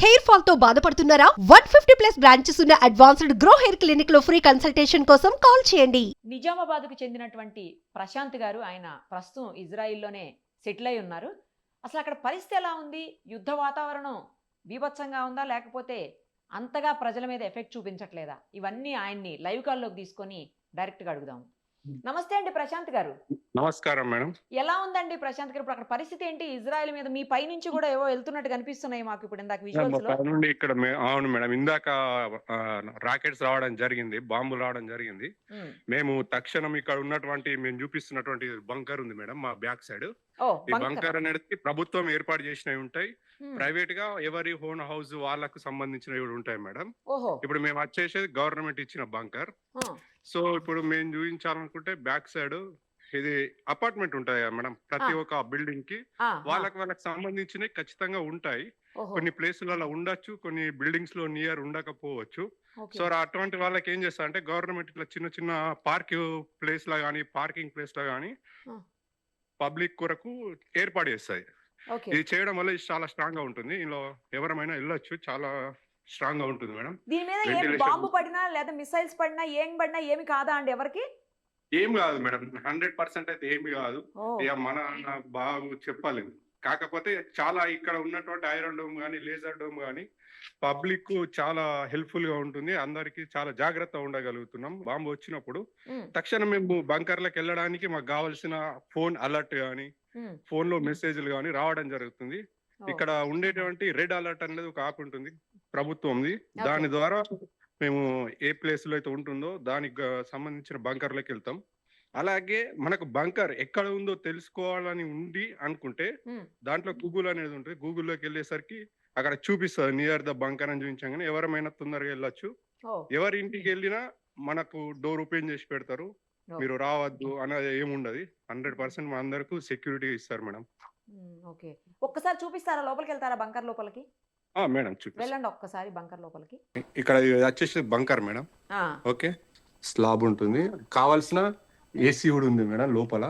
Hair fall తో బాధపడుతున్నారా? 150+ branches ఉన్న అడ్వాన్స్డ్ గ్రో హెయిర్ క్లినిక్ లో ఫ్రీ కన్సల్టేషన్ కోసం కాల్ చేయండి. నిజామాబాద్కు చెందినటువంటి ప్రశాంత్ గారు, ఆయన ప్రస్తుతం ఇజ్రాయిల్లోనే సెటిల్ అయి ఉన్నారు. అసలు అక్కడ పరిస్థితి ఎలా ఉంది? యుద్ధ వాతావరణం బీభత్సంగా ఉందా, లేకపోతే అంతగా ప్రజల మీద ఎఫెక్ట్ చూపించట్లేదా? ఇవన్నీ ఆయన్ని లైవ్ కాల్లోకి తీసుకొని డైరెక్ట్గా అడుగుదాం. నమస్తే అండి ప్రశాంత్ గారు. నమస్కారం మేడం. ఎలా ఉందండి ప్రశాంత్ గారు? ఇప్పుడు అక్కడ పరిస్థితి ఏంటి? ఇజ్రాయెల్ మీద మీ పై నుంచి కూడా ఏవో వెళ్తున్నట్టు కనిపిస్తున్నాయి మాకు ఇప్పుడు ఇందాక విజువల్స్ లో. నుండి ఇక్కడ అవును మేడం, ఇందాక రాకెట్స్ రావడం జరిగింది, బాంబులు రావడం జరిగింది. మేము తక్షణం ఇక్కడ ఉన్నటువంటి మేము చూపిస్తున్నటువంటి బంకర్ ఉంది మేడం, మా బ్యాక్ సైడ్. ఈ బంకర్ అనేది ప్రభుత్వం ఏర్పాటు చేసినవి ఉంటాయి, ప్రైవేట్ గా ఎవరి ఓన్ హౌస్ వాళ్ళకు సంబంధించినవి ఉంటాయి మేడం. ఇప్పుడు మేము వచ్చేసేది గవర్నమెంట్ ఇచ్చిన బంకర్. సో ఇప్పుడు మేము చూపించాలనుకుంటే బ్యాక్ సైడ్ ఇది అపార్ట్మెంట్ ఉంటాయి కదా మేడం, ప్రతి ఒక్క బిల్డింగ్ కి వాళ్ళకి సంబంధించినవి ఖచ్చితంగా ఉంటాయి. కొన్ని ప్లేసులలో ఉండొచ్చు, కొన్ని బిల్డింగ్స్ లో నియర్ ఉండకపోవచ్చు. సో అటువంటి వాళ్ళకి ఏం చేస్తా అంటే గవర్నమెంట్ ఇట్లా చిన్న చిన్న ప్లేస్ లా గానీ, పార్కింగ్ ప్లేస్ లా గానీ పబ్లిక్ కొరకు ఏర్పాటు చేస్తాయి. ఇది చేయడం వల్ల ఇది చాలా స్ట్రాంగ్ గా ఉంటుంది, ఇందులో ఎవరైనా వెళ్ళొచ్చు, చాలా స్ట్రాంగ్ గా ఉంటుంది మేడం. దీని మీద ఏం బాంబు పడినా లేదా మిసైల్స్ పడినా ఏం పడినా ఏమి కాదా అండి ఎవరికి? ఏం కాదు మేడం, 100% అయితే ఏమి కాదు. ఇక మన బాబు చెప్పలేదు. కాకపోతే చాలా ఇక్కడ ఉన్నటువంటి ఐరన్ డోమ్ కానీ, లేజర్ డోమ్ కానీ పబ్లిక్ చాలా హెల్ప్ఫుల్ గా ఉంటుంది, అందరికి చాలా జాగ్రత్త ఉండగలుగుతున్నాం. బాంబు వచ్చినప్పుడు తక్షణం మేము బంకర్లకు వెళ్ళడానికి మాకు కావాల్సిన ఫోన్ అలర్ట్ గానీ, ఫోన్ లో మెసేజ్లు గానీ రావడం జరుగుతుంది. ఇక్కడ ఉండేటువంటి రెడ్ అలర్ట్ అనేది ఒక యాప్ ఉంటుంది ప్రభుత్వంది, దాని ద్వారా మేము ఏ ప్లేస్ లో అయితే ఉంటుందో దానికి సంబంధించిన బంకర్లోకి వెళ్తాం. అలాగే మనకు బంకర్ ఎక్కడ ఉందో తెలుసుకోవాలని ఉంది అనుకుంటే దాంట్లో గూగుల్ అనేది ఉంటుంది, గూగుల్లోకి వెళ్ళేసరికి అక్కడ చూపిస్తుంది నియర్ ద బంకర్ అని చూపించగానే ఎవరైనా తొందరగా వెళ్ళొచ్చు. ఎవరి ఇంటికి వెళ్ళినా మనకు డోర్ ఓపెన్ చేసి పెడతారు, మీరు రావద్దు అనేది ఏముండదు. 100% మా అందరికి సెక్యూరిటీ ఇస్తారు మేడం. ఓకే, ఒక్కసారి చూపిస్తారా? లోపలికి వెళ్తారా బంకర్ లోపలికి? మేడం వెళ్ళండి ఒక్కసారి బంకర్ లోపలికి. ఇక్కడ వచ్చేసి బంకర్ మేడం. ఓకే, స్లాబ్ ఉంటుంది, కావాల్సిన ఏసీ కూడా ఉంది మేడం లోపల.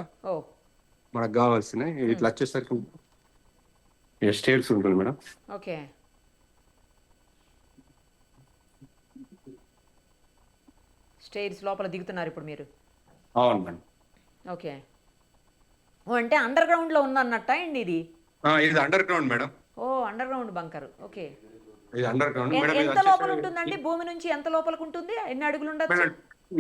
మనకు కావాల్సిన ఇట్లా వచ్చేసరికి స్టేర్స్ ఉంటుంది మేడం. ఓకే, స్టేర్స్ లోపల దిగుతున్నారు ఇప్పుడు మీరు? అవును మేడం. ఓకే, అంటే అండర్ గ్రౌండ్ లో ఉందన్నట్ట అండి ఇది? ఇది under ground madam. Under ground bunker. Okay, ఇది అండర్ గ్రౌండ్ మేడం. ఎంత లోపల ఉంటుందండి? భూమి నుంచి ఎంత లోపలికి ఉంటుంది? ఎన్ని అడుగులు ఉండొచ్చు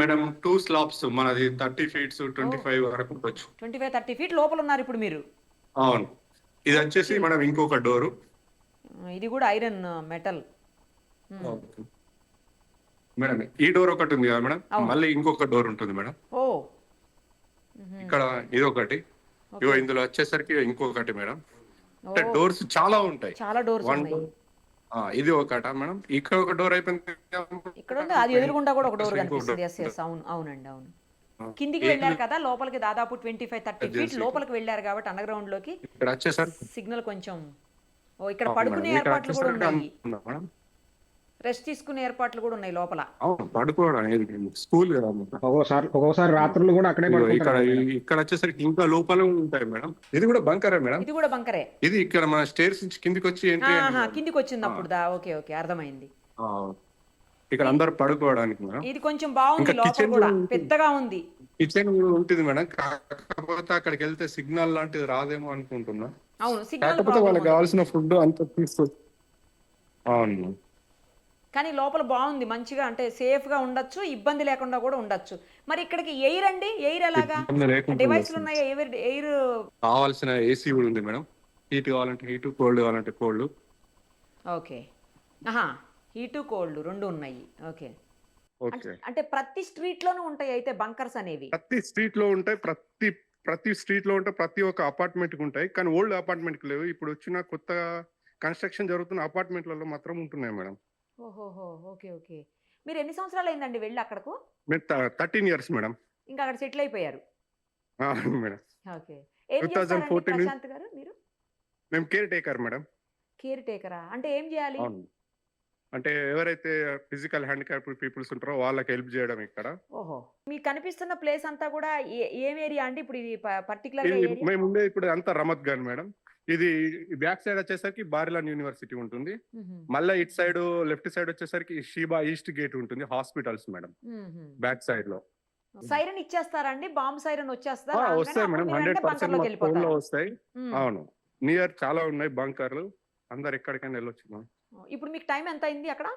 మేడం? 2 స్లాబ్స్, మనది 30 feet 25 వరకు ఉండొచ్చు. 25-30 feet లోపల ఉన్నారు ఇప్పుడు మీరు? అవును. ఇది వచ్చేసి మేడం ఇంకొక డోరు, ఇది కూడా ఐరన్ మెటల్ మేడం. ఈ డోర్ ఒకటి ఉంది కదా మేడం, మళ్ళీ ఇంకొక డోర్ ఉంటుంది మేడం. ఇక్కడ ఇది ఒకటి, ఇందులో వచ్చేసరికి ఇంకొకటి మేడం. అంటే డోర్స్ చాలా ఉంటాయి, చాలా డోర్స్ ఉన్నాయి. ఇది ఒకట మేడం, ఇక్కడ ఒక డోర్ అయిపోయింది, ఇక్కడ ఉంది, అది ఎదురుగుండా కూడా ఒక డోర్ కనిపిస్తుంది. అవునండి, అవును. కిందికి వెళ్ళారు కదా లోపలికి, దాదాపు 25-30 feet లోపలికి వెళ్ళారు కాబట్టి అండర్ గ్రౌండ్ లోకి. ఇక్కడ వచ్చేసరికి సిగ్నల్ కొంచెం ఇక్కడ పడుకునే ఏర్పాట్లు కూడా ఉన్నాయి, రెస్ట్ తీసుకునే ఏర్పాట్లు కూడా ఉన్నాయి లోపల. స్కూల్ ఒక్కోసారి రాత్రులు కూడా అక్కడే ఇక్కడ వచ్చేసరికి ఇంకా లోపల ఉంటాయి మేడం. ఇది కూడా బంకరే మేడం. ఇది కూడా బంకరే. ఇది ఇక్కడ మన స్టేర్స్ నుంచి కిందికి వచ్చి కిందికి వచ్చింది అప్పుడు. ఓకే ఓకే, అర్థమైంది. ఇక్కడ అందరు పడుకోవడానికి మేడం. ఇది కొంచెం బాగుంది, లోపల కూడా పెద్దగా ఉంది. కిచెన్ ఉంటుంది మేడం, కాకపోతే అక్కడికి వెళ్తే సిగ్నల్ లాంటిది రాదేమో అనుకుంటున్నా. అవును, సిగ్నల్ కాకపోతే వాళ్ళకి కావాల్సిన ఫుడ్ అంతా తీసుకోవచ్చు. అవును, కానీ లోపల బాగుంది మంచిగా, అంటే సేఫ్ గా ఉండొచ్చు, ఇబ్బంది లేకుండా కూడా ఉండొచ్చు. మరి ఇక్కడికి ఎయిర్ అండి, ఎయిర్ ఎలాగా? డివైస్లు ఉన్నాయి, ఎయిర్ కావాల్సిన ఏసీ కూడా ఉంది మేడం. హీట్ కావాలంటే హీట్, కోల్డ్ కావాలంటే కోల్డ్. ఓకే, హీటు కోల్డ్ రెండు ఉన్నాయి. ఓకే, అంటే ప్రతి స్ట్రీట్ లోనూ ఉంటాయి అయితే బంకర్స్ అనేవి? ప్రతి స్ట్రీట్ లో ఉంటాయి, ప్రతి స్ట్రీట్ లో ఉంటాయి, ప్రతి ఒక్క అపార్ట్మెంట్ కి ఉంటాయి. కానీ ఓల్డ్ అపార్ట్మెంట్ కి లేవు, ఇప్పుడు వచ్చిన కొత్తగా కన్స్ట్రక్షన్ జరుగుతున్న అపార్ట్మెంట్లలో మాత్రం ఉంటున్నాయి మేడం. ఓహోహో, ఓకే ఓకే. మీరు ఎన్ని సంవత్సరాలు అయిందండి వెళ్ళి అక్కడకు? 13 years మేడం. ఇంకా అక్కడ సెటిల్ అయిపోయారు మేడం. ఓకే, ఏం చేస్తారండి ప్రశాంత్ గారు మీరు? మేము కేర్ టేకర్ మేడం. కేర్ టేకరా అంటే ఏం చేయాలి? అంటే ఎవరైతే ఫిజికల్ హ్యాండిక్యాప్ పీపుల్స్ ఉంటారో వాళ్ళకి హెల్ప్ చేయడం ఇక్కడ. ఓహో, మీకు కనిపిస్తున్న ప్లేస్ అంతా కూడా ఏం ఏరియా అండి ఇప్పుడు? ఇది పర్టికులర్ మేము ఉండేది ఇప్పుడు అంతా రమత్ గాన్ మేడం. ఇది బ్యాక్ సైడ్ వచ్చేసరికి బారిలాన్ యూనివర్సిటీ ఉంటుంది. మ్మ్. మళ్ళీ ఇటు సైడ్ లెఫ్ట్ సైడ్ వచ్చేసరికి షీబా ఈస్ట్ గేట్ ఉంటుంది, హాస్పిటల్స్ మేడం మ్మ్. బ్యాక్ సైడ్ లో. సైరన్ ఇచ్చేస్తారండి, బాంబ్ సైరన్ వచ్చేస్తా వస్తాయి మేడం, 100% లోకి మా ఫోన్ లో వెళ్ళిపోతారు. వస్తాయి. అవును, నియర్ చాలా ఉన్నాయి బంకర్లు, అందరు ఎక్కడికైనా వెళ్ళొచ్చు మేడం. ఇప్పుడు మీకు టైం ఎంత అయింది అక్కడ?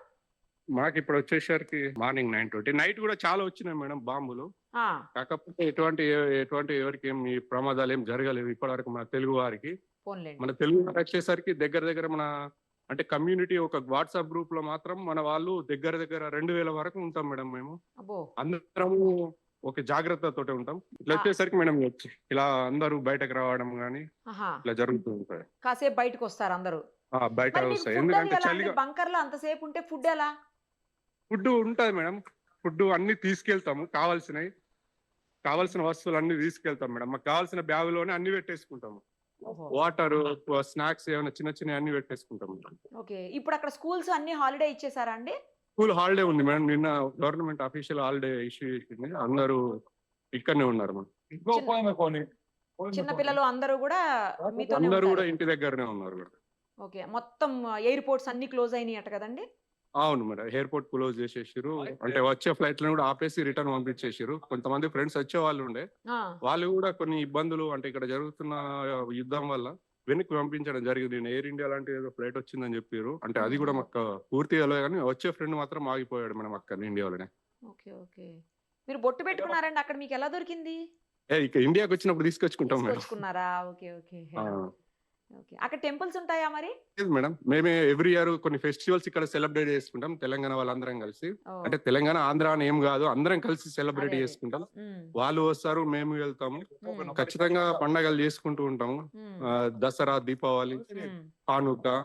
మాకు ఇప్పుడు వచ్చేసరికి మార్నింగ్ 9:20. నైట్ కూడా చాలా వచ్చినాయి మేడం బాంబులు. ఆ, కాకపోతే ఎటువంటి ఎవరికి ఏం ఈ ప్రమాదాలు ఏం జరగలేవు ఇప్పటివరకు మన తెలుగు వారికి. పోన్లేండి. మన తెలుగు వారికి వచ్చేసరికి దగ్గర మన అంటే కమ్యూనిటీ ఒక వాట్సాప్ గ్రూప్ లో మాత్రం మన వాళ్ళు దగ్గర 2000 వరకు ఉంటాం మేడం. మేము అబ్బో. అందరము ఒక జాగ్రత్తతోటి ఉంటాం. ఇట్లా వచ్చేసరికి మేడం ఇలా అందరూ బయటకు రావడం గానీ ఆహా. ఇట్లా జరుగుతూ ఉంటాయి. కాసేపు బయటకు వస్తారు అందరూ. బయట మరి మీకు వస్తాయి ఫుడ్ ఎందుకంటే అది ఎలా అండి? చలిగా. బంకర్లో అంతసేపు ఉంటే ఫుడ్ ఎలా? ఫుడ్ ఉంటది మేడం, ఫుడ్ అన్ని తీసుకెళ్తాము, కావాల్సిన వస్తువులు అన్ని తీసుకెళ్తాం మేడం. మాకు కావాల్సిన బ్యాగులోనే అన్ని పెట్టేసుకుంటాము. ఓహో. వాటర్, స్నాక్స్ ఏమైనా చిన్న అన్ని పెట్టేసుకుంటాం. ఓకే, ఇప్పుడు అక్కడ స్కూల్స్ అన్ని హాలిడే ఇచ్చేసారా అండి? స్కూల్ హాలిడే ఉంది మేడం, నిన్న గవర్నమెంట్ అఫీషియల్ హాలిడే ఇష్యూ చేసింది. అందరూ ఇక్కడనే ఉన్నారు మేడం. చిన్న పిల్లలు అందరూ కూడా మీతోనే అందరూ ఉంటారు? కూడా ఇంటి దగ్గరనే ఉన్నారు మేడం. ఓకే, మొత్తం ఎయిర్పోర్ట్స్ అన్ని క్లోజ్ అయినాయి అట కదండి? అవును మేడం, ఎయిర్పోర్ట్ క్లోజ్ చేసేసారు. అంటే వచ్చే ఫ్లైట్ లను కూడా ఆపేసి రిటర్న్ పంపించేసారు. కొంతమంది ఫ్రెండ్స్ వచ్చే వాళ్ళు ఉండే, ఆ, వాళ్ళు కూడా కొన్ని ఇబ్బందులు అంటే ఇక్కడ జరుగుతున్న యుద్ధం వల్ల వెనక్కి పంపించడం జరిగింది. నేను ఎయిర్ ఇండియా లాంటి ఏదో ఫ్లైట్ వచ్చిందని చెప్పారు. అంటే అది కూడా మాకు పూర్తిగా తెలియదు కానీ వచ్చే ఫ్రెండ్ మాత్రం ఆగిపోయాడు మేడం అక్కడ ఇండియాలోనే. Okay okay. మీరు బొట్టు పెట్టుకున్నారండి అక్కడ, మీకు ఎలా దొరికింది? ఇక ఇండియాకి వచ్చినప్పుడు తీసుకొచ్చుకుంటాం మేడం. తీసుకొచ్చుకున్నారా? ఓకే ఓకే ఆ, ఓకే. అక్కడ టెంపుల్స్ ఉంటాయా మరి? లేదు మేడం, మేమే ఎవ్రీ ఇయర్ కొన్ని ఫెస్టివల్స్ ఇక్కడ సెలబ్రేట్ చేసుకుంటాం, తెలంగాణ వాళ్ళందరం కలిసి. ఓ, అంటే తెలంగాణ ఆంధ్ర అని ఏం కాదు, అందరం కలిసి సెలబ్రేట్ అదే. చేసుకుంటాం. ఉమ్, వాళ్ళు వస్తారు, మేము వెళ్తాము. ఉమ్, ఖచ్చితంగా పండగలు చేసుకుంటూ ఉంటాము. ఉమ్, దసరా, దీపావళి, ఉమ్. హానుకా,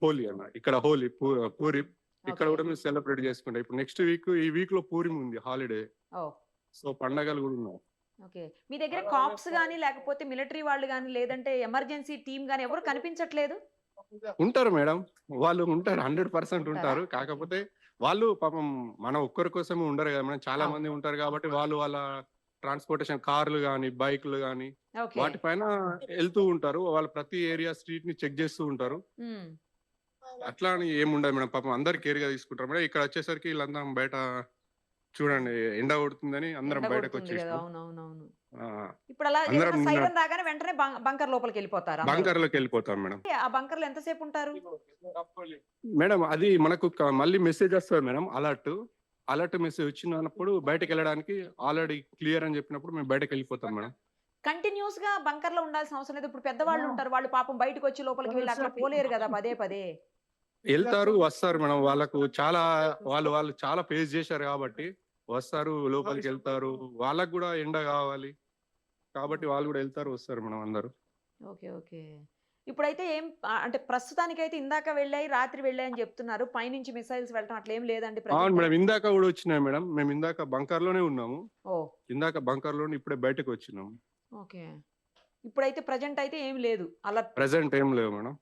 హోలీ అన్న ఇక్కడ హోలీ, పూరి ఇక్కడ ఓకే. కూడా మేము సెలబ్రేట్ చేసుకుంటాం. ఇప్పుడు నెక్స్ట్ ఈ వీక్ లో పూరి ఉంది హాలిడే, ఓ, సో పండగలు కూడా ఉన్నాయి. ఓకే. మీ దగ్గర కాప్స్ గానీ లేకపోతే మిలిటరీ వాళ్ళు గానీ లేదంటే ఎమర్జెన్సీ టీమ్ గానీ ఎవరు కనిపించట్లేదు? ఉంటారు మేడం, వాళ్ళు ఉంటారు, 100% ఉంటారా? ఉంటారు. కాకపోతే వాళ్ళు పాపం మన ఒక్కరి కోసమే ఉండరు కదా మేడం, చాలా అవును. మంది ఉంటారు కాబట్టి వాళ్ళ ట్రాన్స్పోర్టేషన్ కార్లు గానీ బైక్లు గానీ ఓకే. వాటిపైన వెళ్తూ ఉంటారు. వాళ్ళు ప్రతి ఏరియా స్ట్రీట్ ని చెక్ చేస్తూ ఉంటారు. ఉమ్, అట్లా అని ఏముండదు మేడం, పాపం అందరు కేర్ గా తీసుకుంటారు మేడం. ఇక్కడ వచ్చేసరికి వీళ్ళందరం బయట చూడండి ఎండ కొడుతుందని అందరం ఎండ బయటకు కొడుతుంది కదా. వచ్చేసాం. అవునవునవును. ఆ, ఇప్పుడు అలా అందరం ఏదైనా సైరన్ రాగానే వెంటనే బంకర్ లోపలికి వెళ్ళిపోతారు అందరూ? బంకర్ లోకి వెళ్ళిపోతాం మేడం. ఆ బంకర్లో ఎంతసేపు ఉంటారు? మేడం అది మనకు మళ్ళీ మెసేజ్ వస్తుంది మేడం, అలర్ట్ మెసేజ్ వచ్చినప్పుడు బయటకు వెళ్ళడానికి ఆల్రెడీ క్లియర్ అని చెప్పినప్పుడు మేము బయటకు వెళ్ళిపోతాం మేడం. కంటిన్యూస్ గా బంకర్ లో ఉండాల్సిన అవసరం లేదు. ఇప్పుడు పెద్దవాళ్ళు ఉంటారు, వాళ్ళు పాపం బయటకు వచ్చి లోపలికి వెళ్ళి అట్లా పోలేరు కదా పదే పదే. వెళ్తారు, వస్తారు మేడం. వాళ్ళకు చాలా వాళ్ళు చాలా ఫేస్ చేశారు కాబట్టి వస్తారు, లోపలికి వెళ్తారు. వాళ్ళకు కూడా ఎండ కావాలి కాబట్టి వాళ్ళు కూడా వెళ్తారు, వస్తారు మేడం అందరూ. Okay okay. ఇప్పుడైతే ఏం అంటే ప్రస్తుతానికైతే ఇందాక వెళ్ళాయి, రాత్రి వెళ్ళాయి అని చెప్తున్నారు. పైనుంచి మిసైల్స్ వెళ్ళటం అట్లా ఏం లేదండి అవును present? మేడం, ఇందాక కూడా వచ్చినాయి మేడం. మేము ఇందాక బంకర్ లోనే ఉన్నాము, ఓ, ఇందాక బంకర్ లోనే ఇప్పుడే బయటకు వచ్చినాము. ఓకే. ఇప్పుడైతే ప్రజెంట్ అయితే ఏం లేదు అలర్ట్. ప్రెసెంట్ ఏం లేవు మేడం.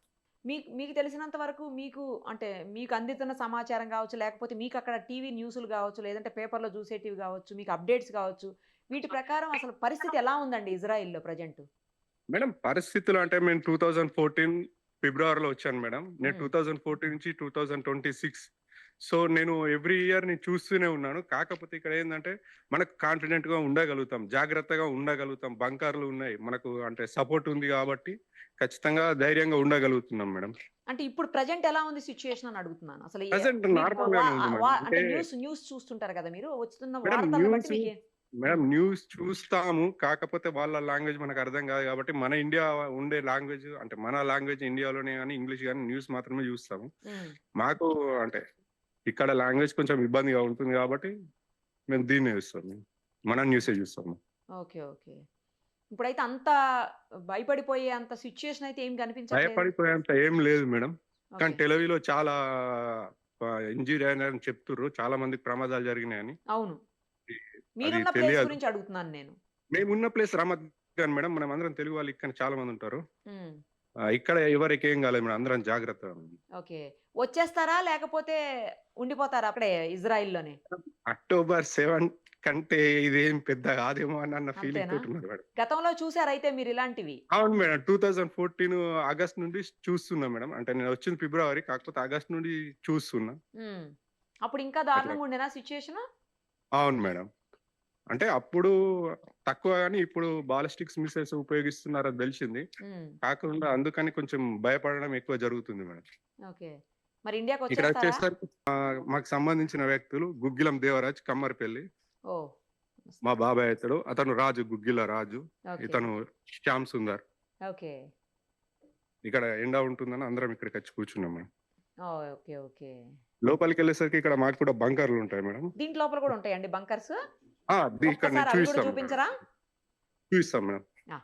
మీకు తెలిసినంత వరకు మీకు అందుతున్న సమాచారం కావచ్చు, లేకపోతే మీకు అక్కడ టీవీ న్యూస్లు కావచ్చు, లేదంటే పేపర్లో చూసేటివి కావచ్చు, మీకు అప్డేట్స్ కావచ్చు, వీటి ప్రకారం అసలు పరిస్థితి ఎలా ఉందండి ఇజ్రాయిల్లో ప్రజెంట్? మేడం పరిస్థితులు అంటే మేము 2014 ఫిబ్రవరిలో వచ్చాను మేడం. నేను మ్మ్. 2014 నుంచి 2026, సో నేను ఎవ్రీ ఇయర్ నేను చూస్తూనే ఉన్నాను. కాకపోతే ఇక్కడ ఏంటంటే మనకు కాన్ఫిడెంట్ గా ఉండగలుగుతాం, జాగ్రత్తగా ఉండగలుగుతాం. బంకర్లు ఉన్నాయి మనకు, అంటే సపోర్ట్ ఉంది కాబట్టి ఖచ్చితంగా ధైర్యంగా ఉండగలుగుతున్నాం మేడం. అంటే ఇప్పుడు ప్రజెంట్ ఎలా ఉంది సిచ్యుయేషన్ అని అడుగుతున్నాను. అసలు Present normal గానే ఉంది మేడం. అంటే అంటే న్యూస్ చూస్తుంటారు కదా మీరు, వస్తున్న మేడం వార్తలను బట్టి న్యూస్ మీకు మేడం న్యూస్ చూస్తాము, కాకపోతే వాళ్ళ లాంగ్వేజ్ మనకు అర్థం కాదు కాబట్టి మన ఇండియా ఉండే లాంగ్వేజ్ అంటే మన లాంగ్వేజ్ ఇండియాలోనే కానీ ఇంగ్లీష్ కానీ న్యూస్ మాత్రమే చూస్తాము. ఉమ్, మాకు అంటే ఇక్కడ లాంగ్వేజ్ కొంచెం ఇబ్బందిగా ఉంటుంది కాబట్టి మేము దీన్నే చూస్తాము, మన న్యూసే చూస్తాము. Okay okay. ఇప్పుడైతే అంత భయపడిపోయే అంత సిచ్యుయేషన్ అయితే ఏం కనిపించట్లేదు. భయపడిపోయేంత ఏం లేదు మేడం, కానీ ఓకే. టెలివిలో చాలా ఇంజూరీ అయినారని చెప్తుర్రు, చాలా మందికి ప్రమాదాలు జరిగినాయని. అవును, అది మీరున్న ప్లేస్ తెలియదు. గురించి అడుగుతున్నాను నేను. మేమున్న ప్లేస్ రామత్ గాన్ మేడం, మనం అందరం తెలుగు వాళ్ళు ఇక్కడ చాలా మంది ఉంటారు. ఉమ్, ఇక్కడ ఎవరికి ఏం కాలేదు మేడం, అందరం జాగ్రత్త. ఓకే. వచ్చేస్తారా లేకపోతే ఉండిపోతారా అక్కడే ఇజ్రాయిల్లోనే? అక్టోబర్ 7 కంటే ఇదేం పెద్ద కాదేమో అని అన్న ఫీలింగ్ అంతేనా? తోటి ఉన్నారు మేడం. గతంలో చూసారైతే మీరు ఇలాంటివి? అవును మేడం. 2014 ఆగస్ట్ నుండి చూస్తున్నా మేడం. అంటే నేను వచ్చింది ఫిబ్రవరి. కాకపోతే ఆగస్ట్ నుండి చూస్తున్నా. హ్మ్. అప్పుడు ఇంకా అట్లా. దారుణంగా ఉండేనా సిట్యుయేషను? అవును మేడం. అంటే అప్పుడు తక్కువ గాని ఇప్పుడు బాలిస్టిక్స్ మిసైల్స్ ఉపయోగిస్తున్నారని తెలిసింది. హ్మ్. కాకుండా అందుకని కొంచెం భయపడడం ఎక్కువ జరుగుతుంది మేడం. ఓకే. మరి ఇండియాకి ఇక్కడ వచ్చేస్తారా? వచ్చేసరికి మాకు సంబంధించిన వ్యక్తులు గుగ్గిలం దేవరాజ్ కమ్మరిపల్లి. ఓహ్! మా బాబాయ్ అతడు. అతను రాజు గుగ్గిల రాజు. ఓకే. ఇతను శ్యామ్ సుందర్. ఓకే. ఇక్కడ ఎండ ఉంటుందని అందరం ఇక్కడికొచ్చి కూర్చున్నాం మేడం. ఓహ్! ఓకే. ఓకే. లోపలికెళ్ళేసరికి ఇక్కడ మాకు కూడా బంకర్‌లు ఉంటాయి మేడం. దీంట్ లోపల కూడా ఉంటాయండి బంకర్స్? ఇక్కడ నేను ఒక్కసారి అవి కూడా చూపిస్తాను మేడం. చూపించరా? చూపిస్తాం మేడం. ఆ!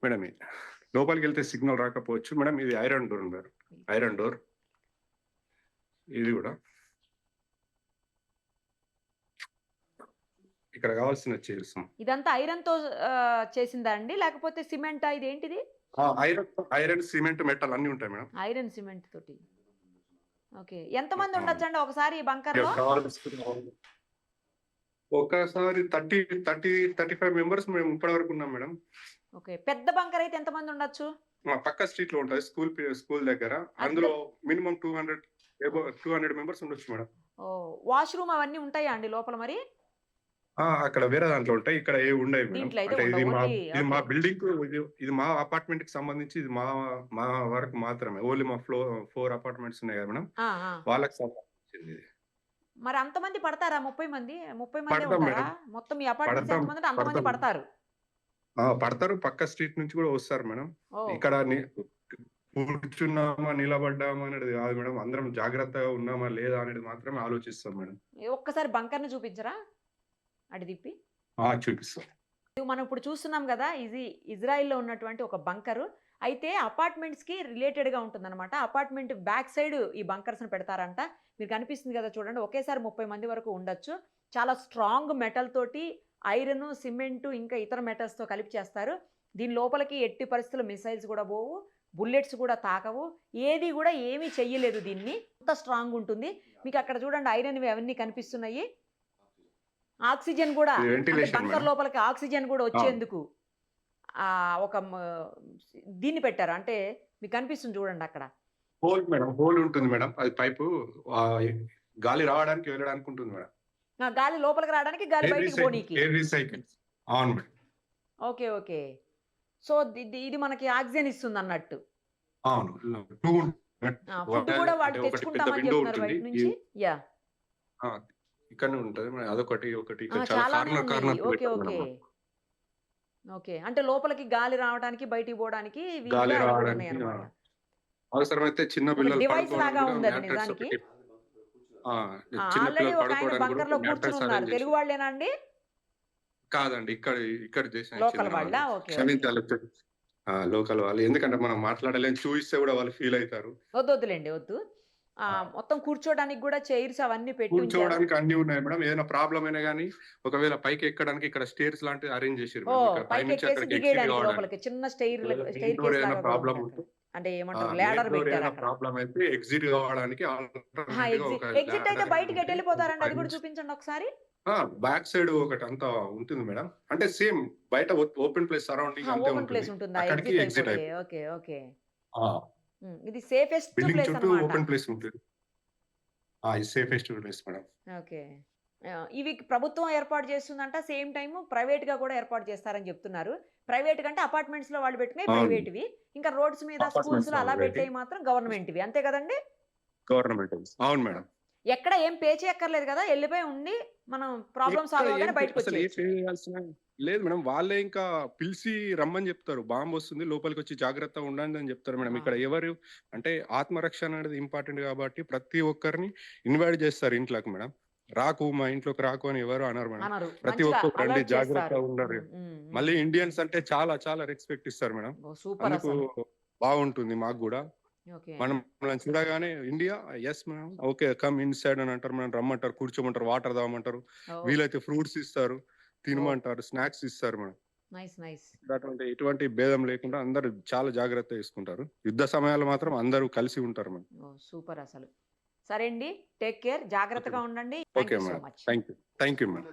మేడం లోపలికెళ్తే సిగ్నల్ రాకపోవచ్చు. మేడం ఇది iron door madam. Iron door. ఇది కూడా. ఇక్కడ కావాల్సినది చేస్తాం. ఇదంతా ఐరన్‌తో చేసిందా అండి? లేకపోతే సిమెంటా? ఇదేంటిది? ఐరన్, సిమెంట్, మెటల్ అన్నీ ఉంటాయి మేడం. ఐరన్ సిమెంట్ తోటి. ఓకే. ఎంతమంది ఉండొచ్చండి ఒకసారి ఈ బంకర్‌లో? ఒకసారి 35 మెంబర్స్ మేము ఇప్పటివరకు ఉన్నాం మేడం. ఓకే. పెద్ద బంకర్ అయితే ఎంతమంది ఉండొచ్చు? మా పక్క స్ట్రీట్ లో ఉంటది స్కూల్ దగ్గర. అందులో మినిమం 200 మెంబర్స్ ఉండొచ్చు మేడం. ఓహ్! వాష్‌రూమ్ అవన్నీ ఉంటాయా అండి లోపల మరి? అక్కడ వేరే దాంట్లో ఉంటాయి. ఇక్కడ ఏవి ఉండవు మేడం. దీంట్లో అయితే అంటే ఉండవు. ఇది ఓన్లీ మా ఓకే. బిల్డింగ్ ఇది మా అపార్ట్మెంట్ కి సంబంధించి ఇది మా వరకు మాత్రమే. ఓన్లీ మా 4 అపార్ట్మెంట్స్ ఉన్నాయి కదా మేడం. ఆ! ఆ! వాళ్ళకి సంబంధించింది ఇది. మరి అంతమంది పడతారా? 30 మంది? 30 మందే పడతాం ఉంటారా? మేడం. మొత్తం మీ అపార్ట్మెంట్స్ పడతాం. ఎంతమంది ఉంటే అంతమంది పడతాం. పడతారు. పడతారు. పక్క స్ట్రీట్ నుంచి కూడా వస్తారు మేడం. ఓహ్! ఇక్కడ కూర్చున్నామా, నిలబడ్డామా అనేది కాదు మేడం. అందరం జాగ్రత్తగా ఉన్నామా లేదా అనేది మాత్రమే ఆలోచిస్తాం మేడం. ఒక్కసారి బంకర్‌ని చూపించరా? అటు తిప్పి. చూపిస్తాం. మనం ఇప్పుడు చూస్తున్నాం కదా! ఇది ఇజ్రాయెల్‌లో ఉన్నటువంటి ఒక బంకరు. అయితే అపార్ట్మెంట్స్‌కి రిలేటెడ్‌గా ఉంటుందన్నమాట. అపార్ట్మెంట్ బ్యాక్ సైడ్ ఈ బంకర్స్‌ని పెడతారంట. మీకు కనిపిస్తుంది కదా చూడండి. ఒకేసారి 30 మంది వరకు ఉండొచ్చు. చాలా స్ట్రాంగ్ మెటల్ తోటి ఐరన్, సిమెంట్ ఇంకా ఇతర మెటల్స్‌తో కలిపి చేస్తారు. దీని లోపలికి ఎట్టి పరిస్థితుల్లో మిసైల్స్ కూడా పోవు. బుల్లెట్స్ కూడా తాకవు. ఏది కూడా ఏమీ చెయ్యలేదు దీన్ని. అంత స్ట్రాంగ్ ఉంటుంది. మీకు అక్కడ చూడండి ఐరన్‌వి అవన్నీ కనిపిస్తున్నాయి. ఆక్సిజన్ కూడా ఇది అంటే వెంటిలేషన్ బంకర్ మేడం. లోపలికి ఆక్సిజన్ కూడా వచ్చేందుకు ఒక దీన్ని పెట్టారు. అంటే మీకు కనిపిస్తుంది చూడండి అక్కడ. Whole madam. హోల్ ఉంటుంది మేడం. అది పైపు గాలి రావడానికి వెళ్ళడానికి ఉంటుంది మేడం. గాలి లోపలికి రావడానికి, గాలి బయటికి పోనీకి. Air recycle. అవును మేడం. ఓకే. ఓకే. సో ఇది మనకి ఆక్సిజన్ ఇస్తుంది అన్నట్టు. అవును. 2 ఫుడ్ కూడా వాళ్ళు అంటే ఒకటి పెద్ద తెచ్చుకుంటామని విండో చెప్తున్నారు ఉంటుంది. బయట నుంచి. యాహ్! ఇక్కడనే ఉంటది. అదొకటి ఇక్కడ చాలా చాలానే కార్నర్ ఉన్నాయి. ఓకే. పెట్టారు ఓకే. మేడం. ఓకే. అంటే లోపలికి గాలి రావడానికి, బయటికి పోవడానికి వీలుగా గాలి అవి కూడా రావడానికి ఉన్నాయన్నమాట. అవసరమైతే చిన్న ఒక పిల్లలు డివైస్ లాగా పడుకోవడానికి ఉంది కూడా అది మ్యాట్రెస్ నిజానికి. ఒకటి. చిన్న ఆల్రెడీ పిల్లలు ఒక ఆయన పడుకోవడానికి కూడా బంకర్‌లో మ్యాట్రెస్ కూర్చునున్నారు. అరేంజ్ తెలుగు చేసి. వాళ్ళేనా అండి? కాదండి. ఇక్కడ దేశానికి లోకల్ చెందిన వాళ్ళా? వాళ్ళు. ఓకే. ఓకే. క్షమించాలి. లోకల్ వాళ్ళు. ఎందుకంటే మనం మాట్లాడలేం. చూయిస్తే కూడా వాళ్ళు ఫీల్ అవుతారు. వద్దొద్దులేండి. వద్దు. మొత్తం కూర్చోడానికి కూడా చైర్స్ అవన్నీ పెట్టి ఉంచారు. కూర్చోవడానికి అన్ని ఉన్నాయి మేడం. ఏదైనా ప్రాబ్లమ్ అయినా గానీ ఒకవేళ పైకి ఎక్కడానికి ఇక్కడ స్టేర్స్ లాంటివి అరేంజ్ చేసిర్రు మేడం. ఓహ్! ఇక్కడ పైకి పైనుంచి ఎక్కేసి అక్కడికి ఎగ్జిట్ దిగేయడానికి కావడానికి. లోపలికి చిన్న స్టెయిర్ మెయిన్ డోర్ కేస్ ఏదైనా లాగా కూడా ప్రాబ్లమ్ ఉంది ఉంటే అక్కడ. అంటే ఏమంటారు మెయిన్ లాడర్ డోర్ పెట్టారు ఏదైనా అక్కడ. ప్రాబ్లమ్ అయితే ఎగ్జిట్ కావడానికి ఆల్టర్నేట్ గా ఒక ఎగ్జిట్ అయితే లాడర్ బయటికి ఎటు ఉంటే వెళ్ళిపోతారండి? అది కూడా పైనుంచి చూపించండి ఒకసారి. బ్యాక్ సైడ్ ఒకటి అంతా ఉంటుంది మేడం. అంటే సేమ్ బయట ఓపెన్ ప్లేస్ సరౌండింగ్ అంతే ఓపెన్ ఉంటుంది. ప్లేస్ ఉంటుందా? అక్కడికి ఎగ్జిట్ ఎగ్జిట్ అయిపోతే. అయిపోతుంది. ఓకే. ఓకే. ఆ! ఇది సేఫెస్ట్ బిల్డింగ్ ప్లేస్ చుట్టూ అన్నమాట. ఓపెన్ ప్లేస్ ఉంటుంది. ఇది సేఫెస్ట్ ప్లేస్ మేడం. ఓకే. ఇవి ప్రభుత్వం ఏర్పాటు చేస్తుందంట. సేమ్ టైమ్ ప్రైవేట్‌గా కూడా ఏర్పాటు చేస్తారని చెప్తున్నారు. ప్రైవేట్ కంటే అపార్ట్మెంట్స్‌లో వాళ్ళు పెట్టినవి అవును. ప్రైవేట్‌వి. ఇంకా రోడ్స్ మీద, అపార్ట్మెంట్స్ స్కూల్స్‌లో అలా పెట్టి పెట్టేవి మాత్రం గవర్నమెంట్‌వి. అంతే కదండీ! గవర్నమెంట్. అవును మేడం. ఎక్కడ ఏం పే చేయక్కర్లేదు కదా! ఎళ్ళిపోయి ఉండి మనం ప్రాబ్లమ్ సాల్వ్ అసలు అవ్వగానే ఏ పే బయటకొచ్చేయొచ్చు. చేయాల్సిన లేదు మేడం. వాళ్ళే ఇంకా పిలిచి రమ్మని చెప్తారు. బాంబ్ వస్తుంది లోపలికొచ్చి జాగ్రత్తగా ఉండండి అని చెప్తారు మేడం. ఆ! ఇక్కడ ఎవరు అంటే ఆత్మరక్షణ అనేది ఇంపార్టెంట్ కాబట్టి ప్రతి ఒక్కరిని ఇన్వైట్ చేస్తారు ఇంట్లోకి మేడం. మా ఇంట్లోకి రాకు అని ఎవరు అనరు మేడం. అనరు. ప్రతి మంచిగా ఒక్కరు రండి అలర్ట్ చేస్తారు. జాగ్రత్తగా ఉండరు. మళ్ళీ ఇండియన్స్ అంటే చాలా రెస్పెక్ట్ ఇస్తారు మేడం. సూపర్ అందుకు అసలు. బాగుంటుంది మాకు కూడా. ఓకే. మనల్ని చూడగానే India yes madam okay come inside అని అంటారు మేడం. రమ్మంటారు, కూర్చోమంటారు, వాటర్ తాగమంటారు. ఓహ్! వీలైతే ఫ్రూట్స్ ఇస్తారు, ఓహ్! తినమంటారు, స్నాక్స్ ఇస్తారు మేడం. నైస్. ఎటువంటి భేదం లేకుండా అందరూ చాలా జాగ్రత్త తీసుకుంటారు. యుద్ధ సమయాల్లో మాత్రం అందరూ కలిసి ఉంటారు మేడం. ఓహ్! సూపర్ అసలు. సరే అండి, టేక్ కేర్, జాగ్రత్తగా ఉండండి. Okay so madam, much. Thank you madam.